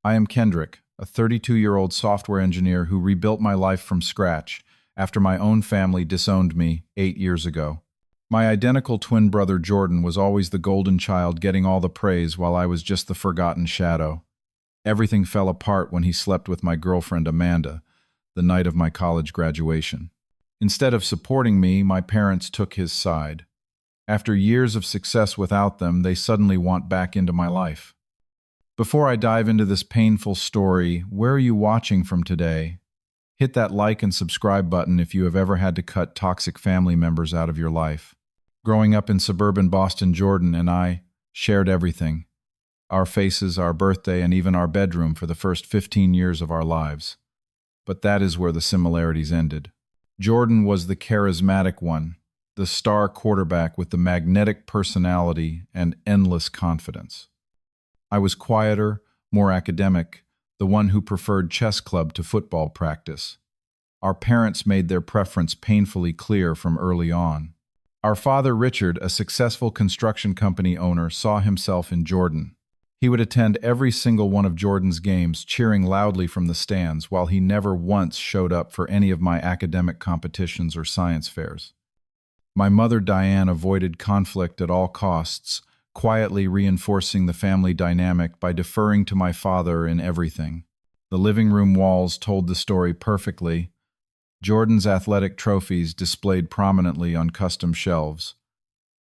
I am Kendrick, a 32-year-old software engineer who rebuilt my life from scratch after my own family disowned me 8 years ago. My identical twin brother Jordan was always the golden child getting all the praise while I was just the forgotten shadow. Everything fell apart when he slept with my girlfriend Amanda, the night of my college graduation. Instead of supporting me, my parents took his side. After years of success without them, they suddenly want back into my life. Before I dive into this painful story, where are you watching from today? Hit that like and subscribe button if you have ever had to cut toxic family members out of your life. Growing up in suburban Boston, Jordan and I shared everything. Our faces, our birthday, and even our bedroom for the first 15 years of our lives. But that is where the similarities ended. Jordan was the charismatic one, the star quarterback with the magnetic personality and endless confidence. I was quieter, more academic, the one who preferred chess club to football practice. Our parents made their preference painfully clear from early on. Our father, Richard, a successful construction company owner, saw himself in Jordan. He would attend every single one of Jordan's games, cheering loudly from the stands, while he never once showed up for any of my academic competitions or science fairs. My mother, Diane, avoided conflict at all costs, quietly reinforcing the family dynamic by deferring to my father in everything. The living room walls told the story perfectly. Jordan's athletic trophies displayed prominently on custom shelves.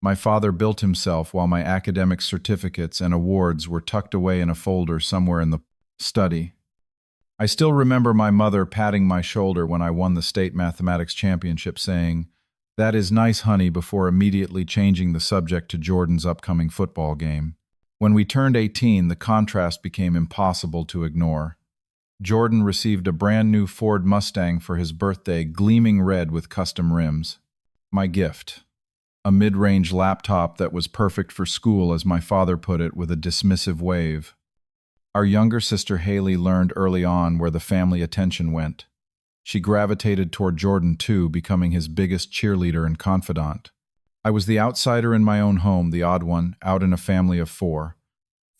My father built himself while my academic certificates and awards were tucked away in a folder somewhere in the study. I still remember my mother patting my shoulder when I won the state mathematics championship, saying, "That is nice, honey," before immediately changing the subject to Jordan's upcoming football game. When we turned 18, the contrast became impossible to ignore. Jordan received a brand new Ford Mustang for his birthday, gleaming red with custom rims. My gift. A mid-range laptop that was perfect for school, as my father put it with a dismissive wave. Our younger sister Haley learned early on where the family attention went. She gravitated toward Jordan too, becoming his biggest cheerleader and confidant. I was the outsider in my own home, the odd one, out in a family of 4.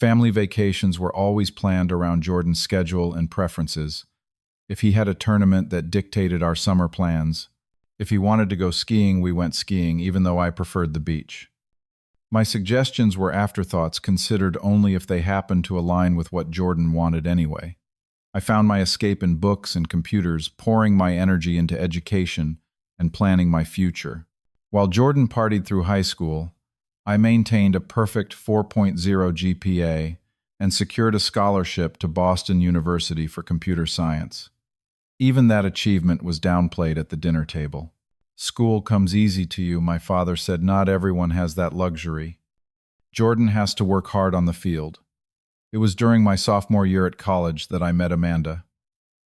Family vacations were always planned around Jordan's schedule and preferences. If he had a tournament, that dictated our summer plans. If he wanted to go skiing, we went skiing, even though I preferred the beach. My suggestions were afterthoughts, considered only if they happened to align with what Jordan wanted anyway. I found my escape in books and computers, pouring my energy into education and planning my future. While Jordan partied through high school, I maintained a perfect 4.0 GPA and secured a scholarship to Boston University for computer science. Even that achievement was downplayed at the dinner table. "School comes easy to you," my father said. "Not everyone has that luxury. Jordan has to work hard on the field." It was during my sophomore year at college that I met Amanda.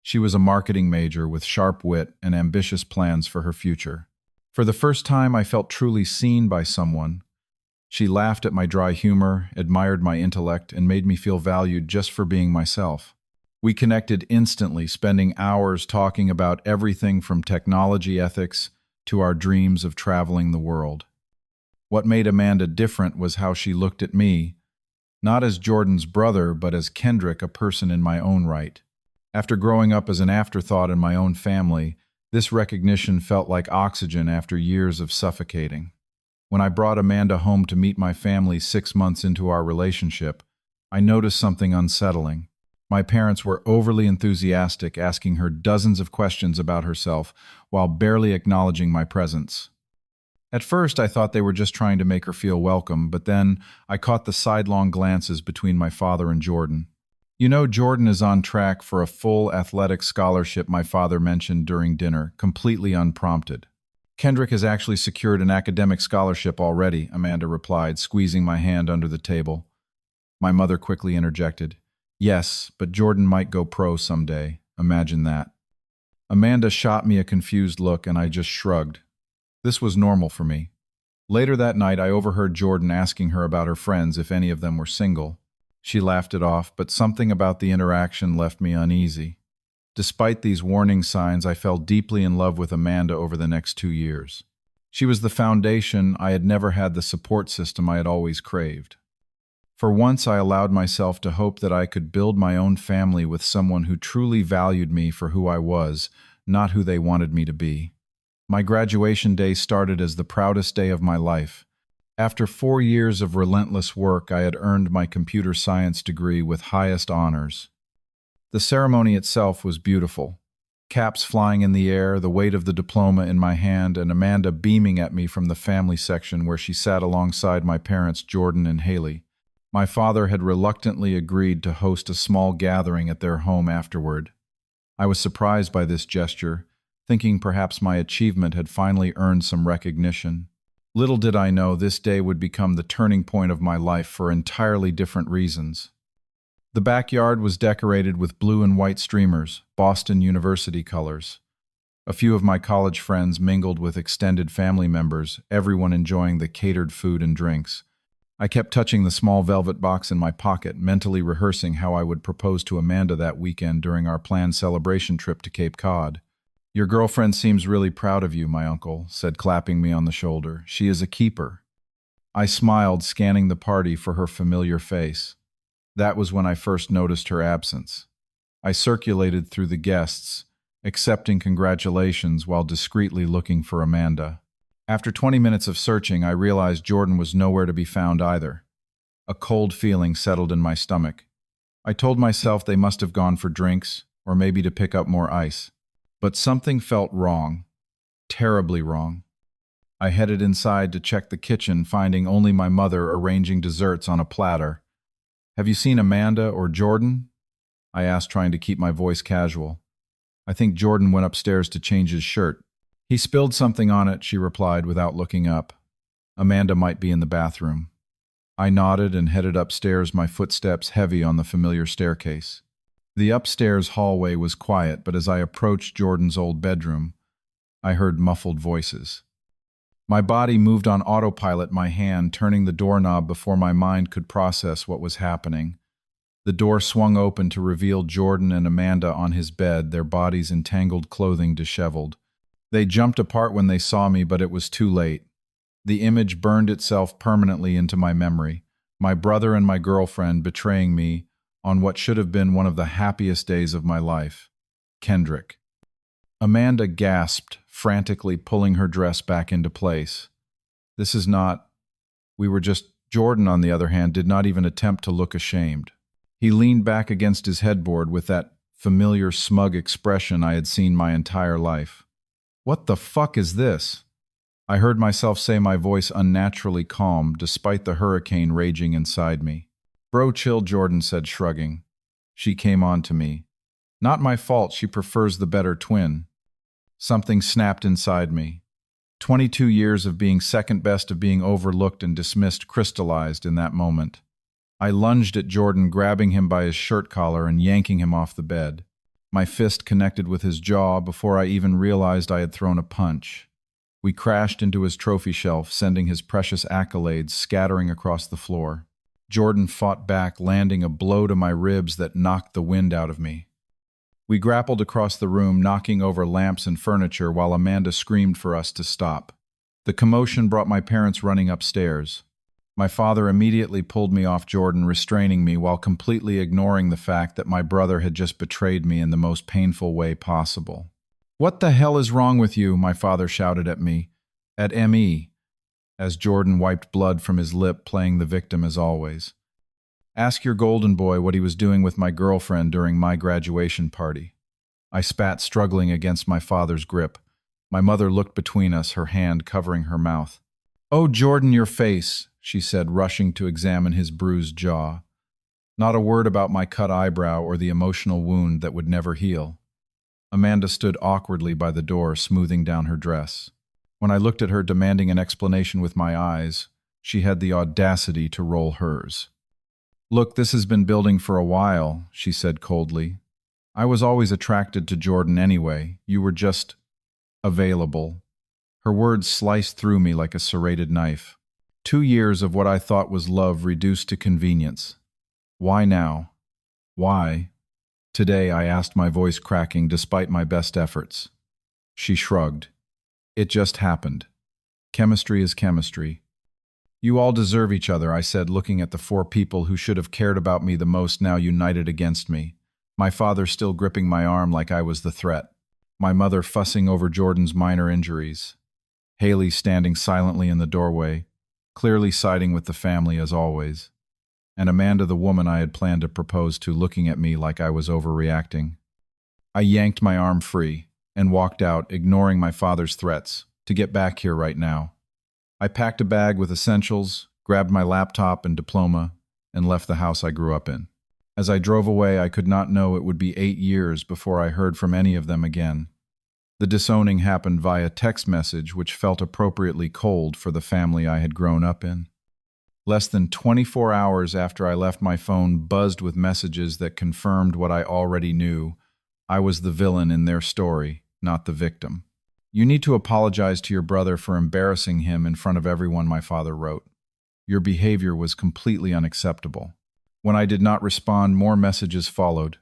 She was a marketing major with sharp wit and ambitious plans for her future. For the first time, I felt truly seen by someone. She laughed at my dry humor, admired my intellect, and made me feel valued just for being myself. We connected instantly, spending hours talking about everything from technology ethics to our dreams of traveling the world. What made Amanda different was how she looked at me, not as Jordan's brother, but as Kendrick, a person in my own right. After growing up as an afterthought in my own family, this recognition felt like oxygen after years of suffocating. When I brought Amanda home to meet my family 6 months into our relationship, I noticed something unsettling. My parents were overly enthusiastic, asking her dozens of questions about herself while barely acknowledging my presence. At first, I thought they were just trying to make her feel welcome, but then I caught the sidelong glances between my father and Jordan. "You know, Jordan is on track for a full athletic scholarship," my father mentioned during dinner, completely unprompted. "Kendrick has actually secured an academic scholarship already," Amanda replied, squeezing my hand under the table. My mother quickly interjected, "Yes, but Jordan might go pro someday. Imagine that." Amanda shot me a confused look, and I just shrugged. This was normal for me. Later that night, I overheard Jordan asking her about her friends, if any of them were single. She laughed it off, but something about the interaction left me uneasy. Despite these warning signs, I fell deeply in love with Amanda over the next 2 years. She was the foundation. I had never had the support system I had always craved. For once, I allowed myself to hope that I could build my own family with someone who truly valued me for who I was, not who they wanted me to be. My graduation day started as the proudest day of my life. After 4 years of relentless work, I had earned my computer science degree with highest honors. The ceremony itself was beautiful. Caps flying in the air, the weight of the diploma in my hand, and Amanda beaming at me from the family section where she sat alongside my parents, Jordan and Haley. My father had reluctantly agreed to host a small gathering at their home afterward. I was surprised by this gesture, thinking perhaps my achievement had finally earned some recognition. Little did I know this day would become the turning point of my life for entirely different reasons. The backyard was decorated with blue and white streamers, Boston University colors. A few of my college friends mingled with extended family members, everyone enjoying the catered food and drinks. I kept touching the small velvet box in my pocket, mentally rehearsing how I would propose to Amanda that weekend during our planned celebration trip to Cape Cod. "Your girlfriend seems really proud of you," my uncle said, clapping me on the shoulder. "She is a keeper." I smiled, scanning the party for her familiar face. That was when I first noticed her absence. I circulated through the guests, accepting congratulations while discreetly looking for Amanda. After 20 minutes of searching, I realized Jordan was nowhere to be found either. A cold feeling settled in my stomach. I told myself they must have gone for drinks, or maybe to pick up more ice. But something felt wrong. Terribly wrong. I headed inside to check the kitchen, finding only my mother arranging desserts on a platter. "Have you seen Amanda or Jordan?" I asked, trying to keep my voice casual. "I think Jordan went upstairs to change his shirt." "He spilled something on it," she replied without looking up. "Amanda might be in the bathroom." I nodded and headed upstairs, my footsteps heavy on the familiar staircase. The upstairs hallway was quiet, but as I approached Jordan's old bedroom, I heard muffled voices. My body moved on autopilot, my hand turning the doorknob before my mind could process what was happening. The door swung open to reveal Jordan and Amanda on his bed, their bodies in tangled clothing disheveled. They jumped apart when they saw me, but it was too late. The image burned itself permanently into my memory, my brother and my girlfriend betraying me on what should have been one of the happiest days of my life. Kendrick. Amanda gasped, frantically pulling her dress back into place. "This is not... We were just..." Jordan, on the other hand, did not even attempt to look ashamed. He leaned back against his headboard with that familiar, smug expression I had seen my entire life. "What the fuck is this?" I heard myself say, my voice unnaturally calm despite the hurricane raging inside me. "Bro, chill," Jordan said, shrugging. She came on to me. "Not my fault, she prefers the better twin." Something snapped inside me. 22 years of being second best, of being overlooked and dismissed, crystallized in that moment. I lunged at Jordan, grabbing him by his shirt collar and yanking him off the bed. My fist connected with his jaw before I even realized I had thrown a punch. We crashed into his trophy shelf, sending his precious accolades scattering across the floor. Jordan fought back, landing a blow to my ribs that knocked the wind out of me. We grappled across the room, knocking over lamps and furniture while Amanda screamed for us to stop. The commotion brought my parents running upstairs. My father immediately pulled me off Jordan, restraining me while completely ignoring the fact that my brother had just betrayed me in the most painful way possible. "What the hell is wrong with you?" my father shouted at me. At M.E., as Jordan wiped blood from his lip, playing the victim as always. "Ask your golden boy what he was doing with my girlfriend during my graduation party." I spat, struggling against my father's grip. My mother looked between us, her hand covering her mouth. "Oh, Jordan, your face," she said, rushing to examine his bruised jaw. Not a word about my cut eyebrow or the emotional wound that would never heal. Amanda stood awkwardly by the door, smoothing down her dress. When I looked at her, demanding an explanation with my eyes, she had the audacity to roll hers. "Look, this has been building for a while," she said coldly. "I was always attracted to Jordan anyway. You were just available." Her words sliced through me like a serrated knife. 2 years of what I thought was love reduced to convenience. Why now? Why? Today, I asked, my voice cracking despite my best efforts. She shrugged. "It just happened. Chemistry is chemistry." You all deserve each other, I said, looking at the four people who should have cared about me the most now united against me. My father still gripping my arm like I was the threat. My mother fussing over Jordan's minor injuries. Haley standing silently in the doorway, clearly siding with the family as always. And Amanda, the woman I had planned to propose to, looking at me like I was overreacting. I yanked my arm free and walked out, ignoring my father's threats, to get back here right now. I packed a bag with essentials, grabbed my laptop and diploma, and left the house I grew up in. As I drove away, I could not know it would be 8 years before I heard from any of them again. The disowning happened via text message, which felt appropriately cold for the family I had grown up in. Less than 24 hours after I left, my phone buzzed with messages that confirmed what I already knew. I was the villain in their story, not the victim. You need to apologize to your brother for embarrassing him in front of everyone, my father wrote. Your behavior was completely unacceptable. When I did not respond, more messages followed.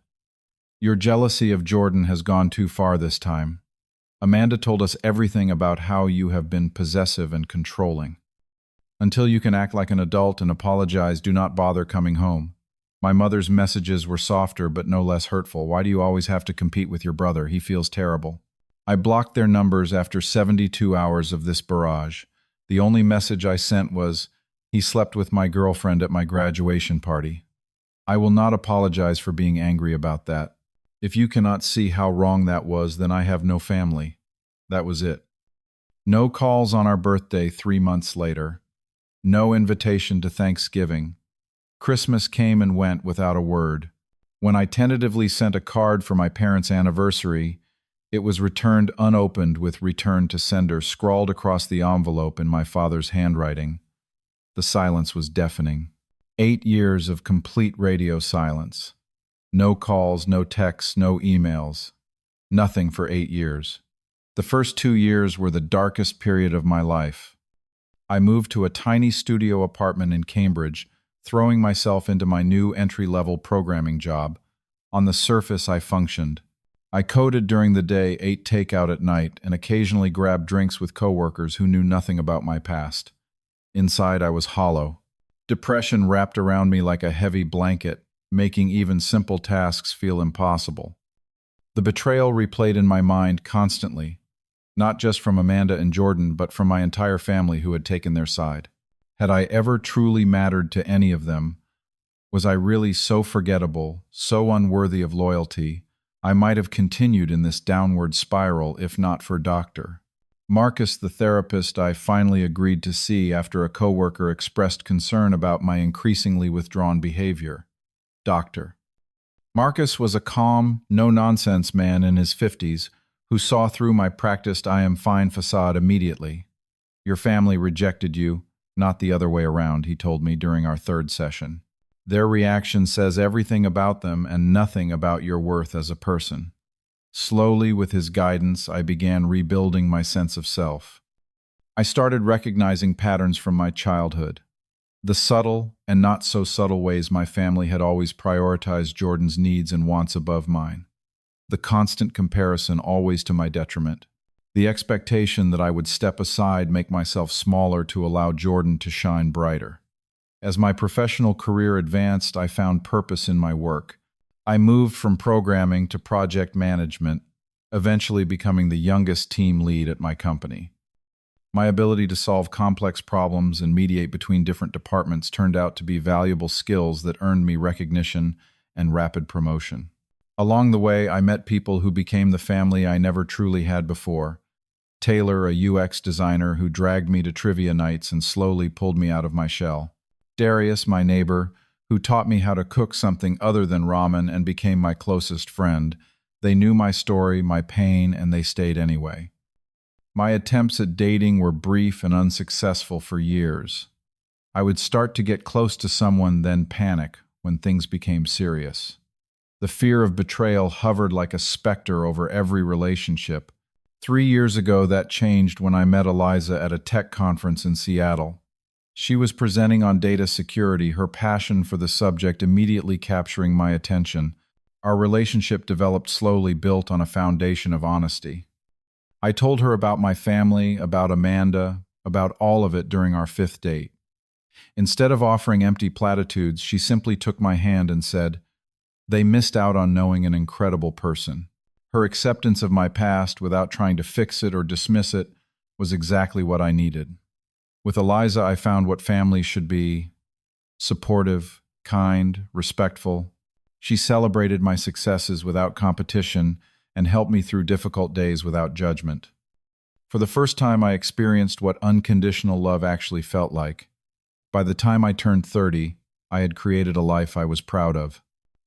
Your jealousy of Jordan has gone too far this time. Amanda told us everything about how you have been possessive and controlling. Until you can act like an adult and apologize, do not bother coming home. My mother's messages were softer but no less hurtful. Why do you always have to compete with your brother? He feels terrible. I blocked their numbers after 72 hours of this barrage. The only message I sent was, he slept with my girlfriend at my graduation party. I will not apologize for being angry about that. If you cannot see how wrong that was, then I have no family. That was it. No calls on our birthday 3 months later. No invitation to Thanksgiving. Christmas came and went without a word. When I tentatively sent a card for my parents' anniversary, it was returned unopened with "return to sender" scrawled across the envelope in my father's handwriting. The silence was deafening. 8 years of complete radio silence. No calls, no texts, no emails. Nothing for 8 years. The first 2 years were the darkest period of my life. I moved to a tiny studio apartment in Cambridge, throwing myself into my new entry-level programming job. On the surface, I functioned. I coded during the day, ate takeout at night, and occasionally grabbed drinks with coworkers who knew nothing about my past. Inside, I was hollow. Depression wrapped around me like a heavy blanket, making even simple tasks feel impossible. The betrayal replayed in my mind constantly, not just from Amanda and Jordan, but from my entire family who had taken their side. Had I ever truly mattered to any of them? Was I really so forgettable, so unworthy of loyalty? I might have continued in this downward spiral if not for Dr. Marcus, the therapist I finally agreed to see after a coworker expressed concern about my increasingly withdrawn behavior. Dr. Marcus was a calm, no-nonsense man in his 50s who saw through my practiced "I am fine" facade immediately. Your family rejected you, not the other way around, he told me during our 3rd session. Their reaction says everything about them and nothing about your worth as a person. Slowly, with his guidance, I began rebuilding my sense of self. I started recognizing patterns from my childhood. The subtle and not so subtle ways my family had always prioritized Jordan's needs and wants above mine. The constant comparison always to my detriment. The expectation that I would step aside, make myself smaller to allow Jordan to shine brighter. As my professional career advanced, I found purpose in my work. I moved from programming to project management, eventually becoming the youngest team lead at my company. My ability to solve complex problems and mediate between different departments turned out to be valuable skills that earned me recognition and rapid promotion. Along the way, I met people who became the family I never truly had before. Taylor, a UX designer who dragged me to trivia nights and slowly pulled me out of my shell. Darius, my neighbor, who taught me how to cook something other than ramen and became my closest friend. They knew my story, my pain, and they stayed anyway. My attempts at dating were brief and unsuccessful for years. I would start to get close to someone, then panic when things became serious. The fear of betrayal hovered like a specter over every relationship. 3 years ago, that changed when I met Eliza at a tech conference in Seattle. She was presenting on data security, her passion for the subject immediately capturing my attention. Our relationship developed slowly, built on a foundation of honesty. I told her about my family, about Amanda, about all of it during our 5th date. Instead of offering empty platitudes, she simply took my hand and said, "They missed out on knowing an incredible person." Her acceptance of my past without trying to fix it or dismiss it was exactly what I needed. With Eliza, I found what families should be: supportive, kind, respectful. She celebrated my successes without competition and helped me through difficult days without judgment. For the first time, I experienced what unconditional love actually felt like. By the time I turned 30, I had created a life I was proud of.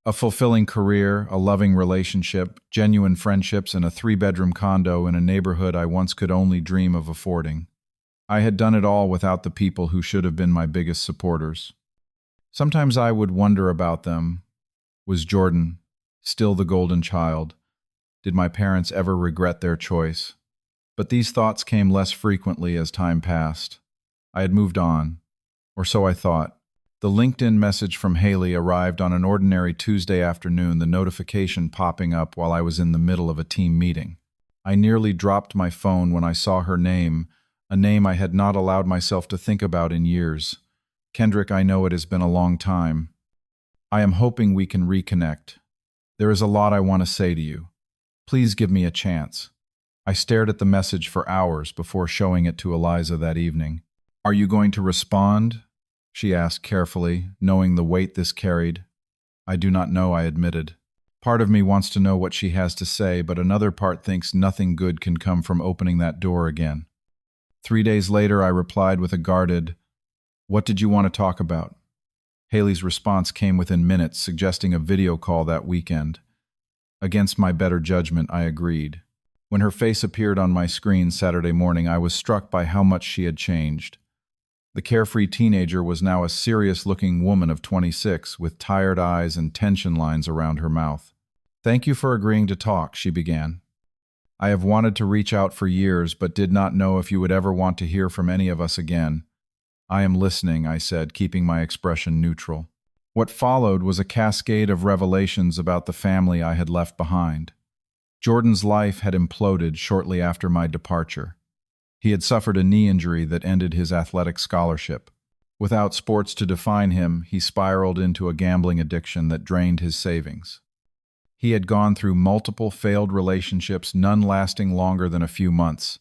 A fulfilling career, a loving relationship, genuine friendships, and a 3-bedroom condo in a neighborhood I once could only dream of affording. I had done it all without the people who should have been my biggest supporters. Sometimes I would wonder about them. Was Jordan still the golden child? Did my parents ever regret their choice? But these thoughts came less frequently as time passed. I had moved on, or so I thought. The LinkedIn message from Haley arrived on an ordinary Tuesday afternoon, the notification popping up while I was in the middle of a team meeting. I nearly dropped my phone when I saw her name, a name I had not allowed myself to think about in years. "Kendrick, I know it has been a long time. I am hoping we can reconnect. There is a lot I want to say to you. Please give me a chance." I stared at the message for hours before showing it to Eliza that evening. "Are you going to respond?" she asked carefully, knowing the weight this carried. "I do not know," I admitted. Part of me wants to know what she has to say, but another part thinks nothing good can come from opening that door again. 3 days later, I replied with a guarded, "What did you want to talk about?" Haley's response came within minutes, suggesting a video call that weekend. Against my better judgment, I agreed. When her face appeared on my screen Saturday morning, I was struck by how much she had changed. The carefree teenager was now a serious-looking woman of 26, with tired eyes and tension lines around her mouth. "Thank you for agreeing to talk," she began. "I have wanted to reach out for years, but did not know if you would ever want to hear from any of us again." "I am listening," I said, keeping my expression neutral. What followed was a cascade of revelations about the family I had left behind. Jordan's life had imploded shortly after my departure. He had suffered a knee injury that ended his athletic scholarship. Without sports to define him, he spiraled into a gambling addiction that drained his savings. He had gone through multiple failed relationships, none lasting longer than a few months.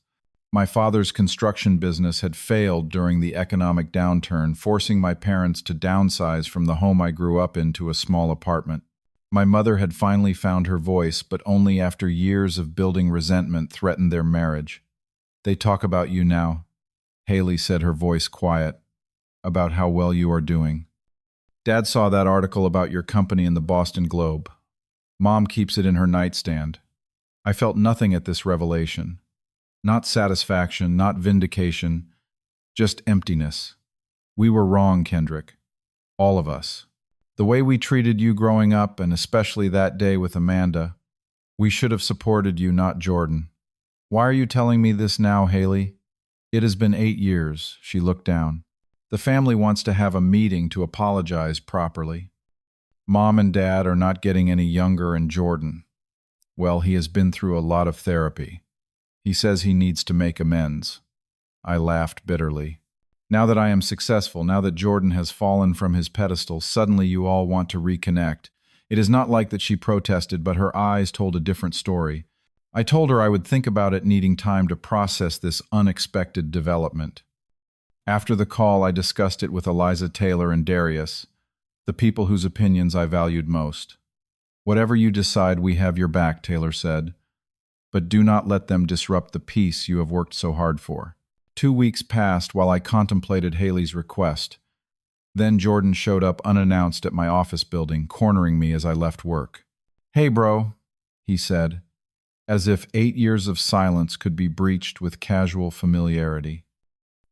My father's construction business had failed during the economic downturn, forcing my parents to downsize from the home I grew up in to a small apartment. My mother had finally found her voice, but only after years of building resentment threatened their marriage. "They talk about you now," Haley said, her voice quiet, "about how well you are doing. Dad saw that article about your company in the Boston Globe. Mom keeps it in her nightstand." I felt nothing at this revelation. Not satisfaction, not vindication, just emptiness. We were wrong, Kendrick. All of us. The way we treated you growing up, and especially that day with Amanda, we should have supported you, not Jordan. "Why are you telling me this now, Haley?" "It has been 8 years," she looked down. "The family wants to have a meeting to apologize properly. Mom and Dad are not getting any younger, and Jordan, well, he has been through a lot of therapy. He says he needs to make amends." I laughed bitterly. "Now that I am successful, now that Jordan has fallen from his pedestal, suddenly you all want to reconnect." It is not like that she protested, but her eyes told a different story. I told her I would think about it, needing time to process this unexpected development. After the call, I discussed it with Eliza Taylor and Darius, the people whose opinions I valued most. "Whatever you decide, we have your back," Taylor said. "But do not let them disrupt the peace you have worked so hard for." 2 weeks passed while I contemplated Haley's request. Then Jordan showed up unannounced at my office building, cornering me as I left work. "Hey, bro," he said, as if 8 years of silence could be breached with casual familiarity.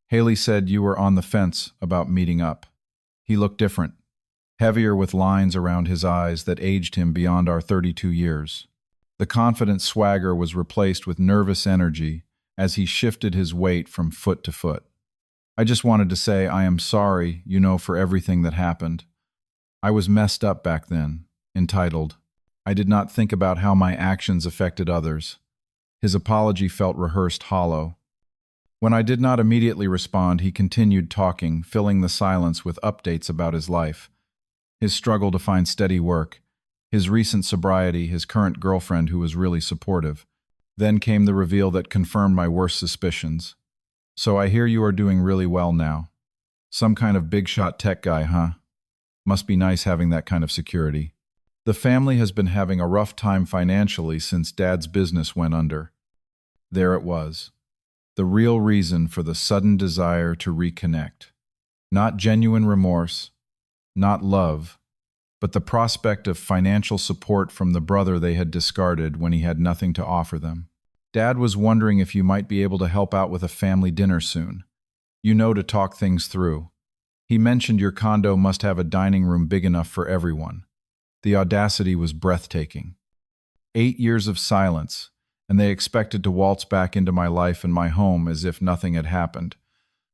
"Haley said you were on the fence about meeting up." He looked different, heavier, with lines around his eyes that aged him beyond our 32 years. The confident swagger was replaced with nervous energy as he shifted his weight from foot to foot. "I just wanted to say I am sorry, for everything that happened. I was messed up back then, entitled. I did not think about how my actions affected others." His apology felt rehearsed, hollow. When I did not immediately respond, he continued talking, filling the silence with updates about his life, his struggle to find steady work, his recent sobriety, his current girlfriend who was really supportive. Then came the reveal that confirmed my worst suspicions. "So I hear you are doing really well now. Some kind of big-shot tech guy, huh? Must be nice having that kind of security." The family has been having a rough time financially since Dad's business went under. There it was. The real reason for the sudden desire to reconnect. Not genuine remorse, not love, but the prospect of financial support from the brother they had discarded when he had nothing to offer them. "Dad was wondering if you might be able to help out with a family dinner soon. You know, to talk things through. He mentioned your condo must have a dining room big enough for everyone." The audacity was breathtaking. 8 years of silence, and they expected to waltz back into my life and my home as if nothing had happened.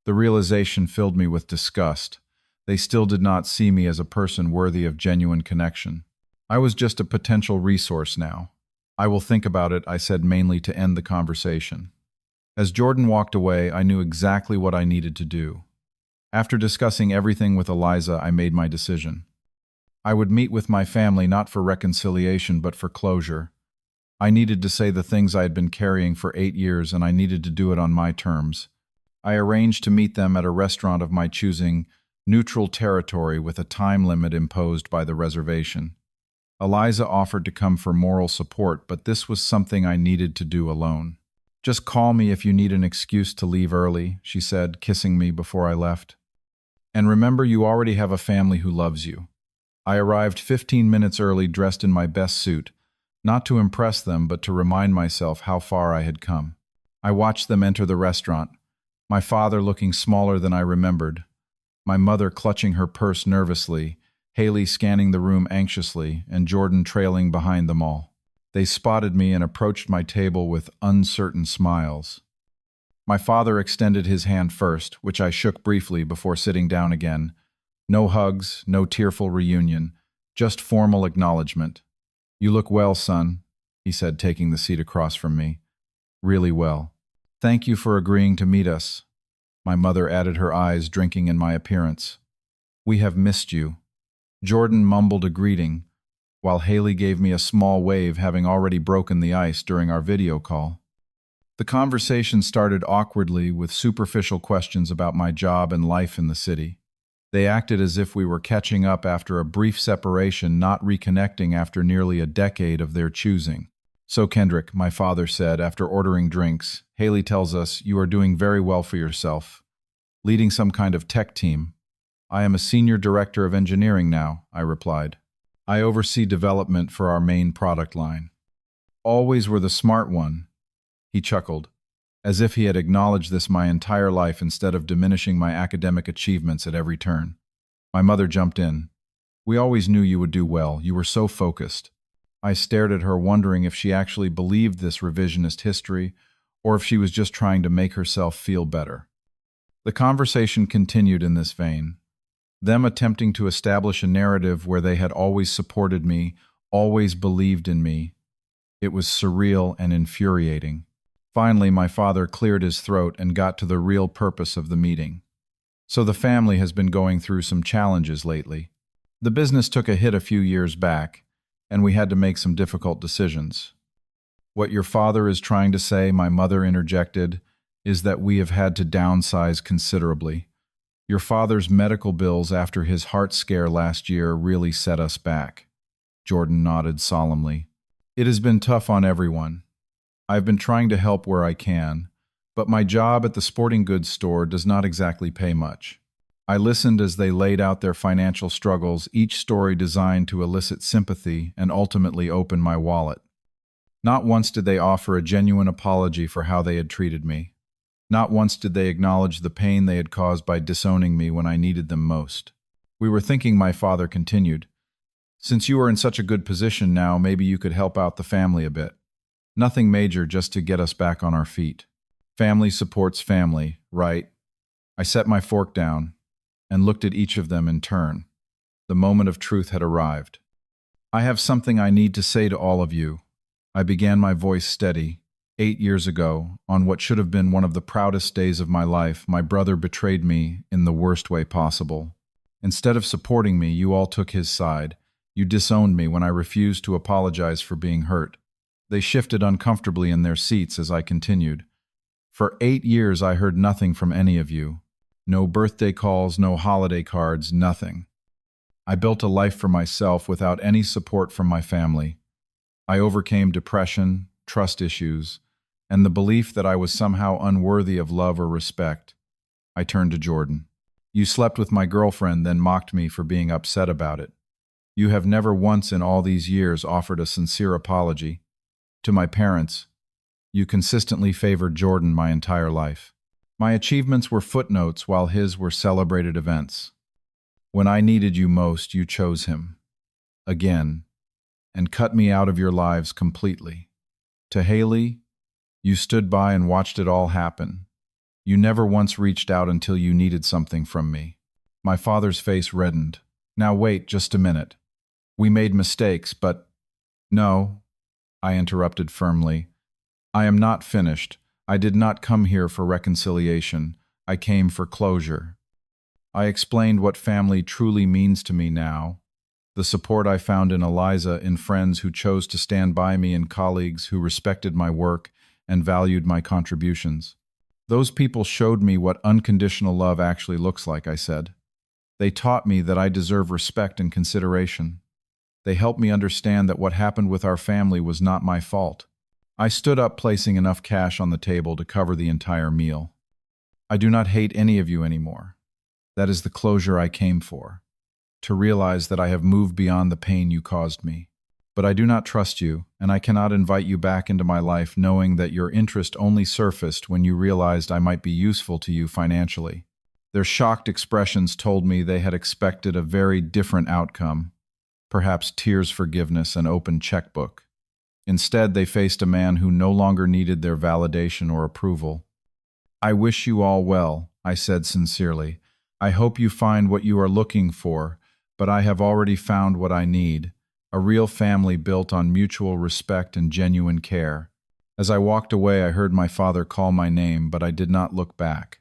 The realization filled me with disgust. They still did not see me as a person worthy of genuine connection. I was just a potential resource now. "I will think about it," I said, mainly to end the conversation. As Jordan walked away, I knew exactly what I needed to do. After discussing everything with Eliza, I made my decision. I would meet with my family not for reconciliation but for closure. I needed to say the things I had been carrying for 8 years, and I needed to do it on my terms. I arranged to meet them at a restaurant of my choosing, neutral territory with a time limit imposed by the reservation. Eliza offered to come for moral support, but this was something I needed to do alone. "Just call me if you need an excuse to leave early," she said, kissing me before I left. "And remember, you already have a family who loves you." I arrived 15 minutes early, dressed in my best suit, not to impress them but to remind myself how far I had come. I watched them enter the restaurant, my father looking smaller than I remembered, my mother clutching her purse nervously, Haley scanning the room anxiously, and Jordan trailing behind them all. They spotted me and approached my table with uncertain smiles. My father extended his hand first, which I shook briefly before sitting down again. No hugs, no tearful reunion, just formal acknowledgement. "You look well, son," he said, taking the seat across from me. "Really well. Thank you for agreeing to meet us." My mother added, her eyes drinking in my appearance. "We have missed you." Jordan mumbled a greeting, while Haley gave me a small wave, having already broken the ice during our video call. The conversation started awkwardly with superficial questions about my job and life in the city. They acted as if we were catching up after a brief separation, not reconnecting after nearly a decade of their choosing. "So Kendrick," my father said after ordering drinks, "Haley tells us you are doing very well for yourself. Leading some kind of tech team." "I am a senior director of engineering now," I replied. "I oversee development for our main product line." "Always were the smart one," he chuckled, as if he had acknowledged this my entire life instead of diminishing my academic achievements at every turn. My mother jumped in. "We always knew you would do well. You were so focused." I stared at her, wondering if she actually believed this revisionist history, or if she was just trying to make herself feel better. The conversation continued in this vein, them attempting to establish a narrative where they had always supported me, always believed in me. It was surreal and infuriating. Finally, my father cleared his throat and got to the real purpose of the meeting. "So the family has been going through some challenges lately. The business took a hit a few years back, and we had to make some difficult decisions." "What your father is trying to say," my mother interjected, "is that we have had to downsize considerably. Your father's medical bills after his heart scare last year really set us back." Jordan nodded solemnly. "It has been tough on everyone. I've been trying to help where I can, but my job at the sporting goods store does not exactly pay much." I listened as they laid out their financial struggles, each story designed to elicit sympathy and ultimately open my wallet. Not once did they offer a genuine apology for how they had treated me. Not once did they acknowledge the pain they had caused by disowning me when I needed them most. "We were thinking," my father continued, "since you are in such a good position now, maybe you could help out the family a bit. Nothing major, just to get us back on our feet. Family supports family, right?" I set my fork down and looked at each of them in turn. The moment of truth had arrived. "I have something I need to say to all of you." I began, my voice steady. 8 years ago, on what should have been one of the proudest days of my life, my brother betrayed me in the worst way possible. Instead of supporting me, you all took his side. You disowned me when I refused to apologize for being hurt. They shifted uncomfortably in their seats as I continued. For 8 years, I heard nothing from any of you. No birthday calls, no holiday cards, nothing. I built a life for myself without any support from my family. I overcame depression, trust issues, and the belief that I was somehow unworthy of love or respect. I turned to Jordan. You slept with my girlfriend, then mocked me for being upset about it. You have never once in all these years offered a sincere apology. To my parents, you consistently favored Jordan my entire life. My achievements were footnotes while his were celebrated events. When I needed you most, you chose him. Again, and cut me out of your lives completely. To Haley, you stood by and watched it all happen. You never once reached out until you needed something from me. My father's face reddened. Now wait just a minute. We made mistakes, but… No, I interrupted firmly. I am not finished. I did not come here for reconciliation. I came for closure. I explained what family truly means to me now. The support I found in Eliza, in friends who chose to stand by me, and colleagues who respected my work and valued my contributions. Those people showed me what unconditional love actually looks like, I said. They taught me that I deserve respect and consideration. They helped me understand that what happened with our family was not my fault. I stood up, placing enough cash on the table to cover the entire meal. I do not hate any of you anymore. That is the closure I came for. To realize that I have moved beyond the pain you caused me. But I do not trust you, and I cannot invite you back into my life knowing that your interest only surfaced when you realized I might be useful to you financially. Their shocked expressions told me they had expected a very different outcome, perhaps tears, forgiveness, and open checkbook. Instead, they faced a man who no longer needed their validation or approval. I wish you all well, I said sincerely. I hope you find what you are looking for, but I have already found what I need, a real family built on mutual respect and genuine care. As I walked away, I heard my father call my name, but I did not look back.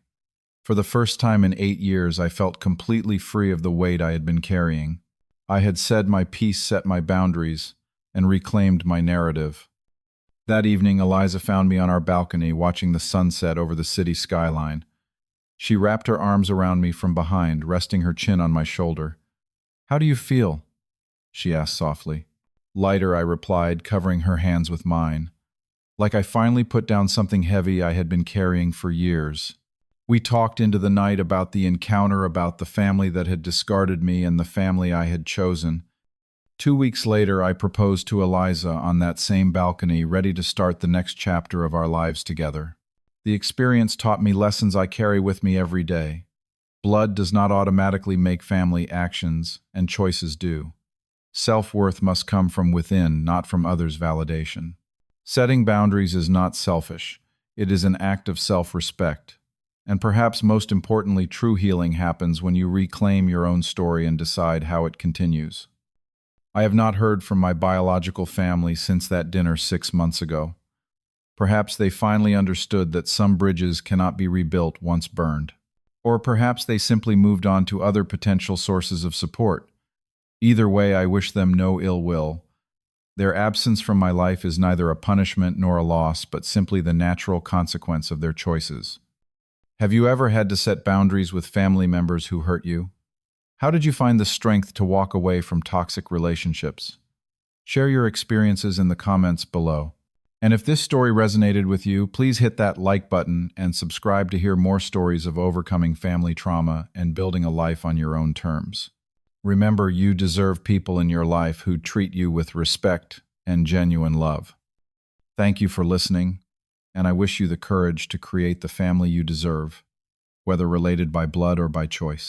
For the first time in 8 years, I felt completely free of the weight I had been carrying. I had said my piece, set my boundaries, and reclaimed my narrative. That evening, Eliza found me on our balcony watching the sunset over the city skyline. She wrapped her arms around me from behind, resting her chin on my shoulder. "How do you feel?" she asked softly. "Lighter," I replied, covering her hands with mine. Like I finally put down something heavy I had been carrying for years. We talked into the night about the encounter, about the family that had discarded me and the family I had chosen. 2 weeks later, I proposed to Eliza on that same balcony, ready to start the next chapter of our lives together. The experience taught me lessons I carry with me every day. Blood does not automatically make family actions, and choices do. Self-worth must come from within, not from others' validation. Setting boundaries is not selfish. It is an act of self-respect. And perhaps most importantly, true healing happens when you reclaim your own story and decide how it continues. I have not heard from my biological family since that dinner 6 months ago. Perhaps they finally understood that some bridges cannot be rebuilt once burned. Or perhaps they simply moved on to other potential sources of support. Either way, I wish them no ill will. Their absence from my life is neither a punishment nor a loss, but simply the natural consequence of their choices. Have you ever had to set boundaries with family members who hurt you? How did you find the strength to walk away from toxic relationships? Share your experiences in the comments below. And if this story resonated with you, please hit that like button and subscribe to hear more stories of overcoming family trauma and building a life on your own terms. Remember, you deserve people in your life who treat you with respect and genuine love. Thank you for listening, and I wish you the courage to create the family you deserve, whether related by blood or by choice.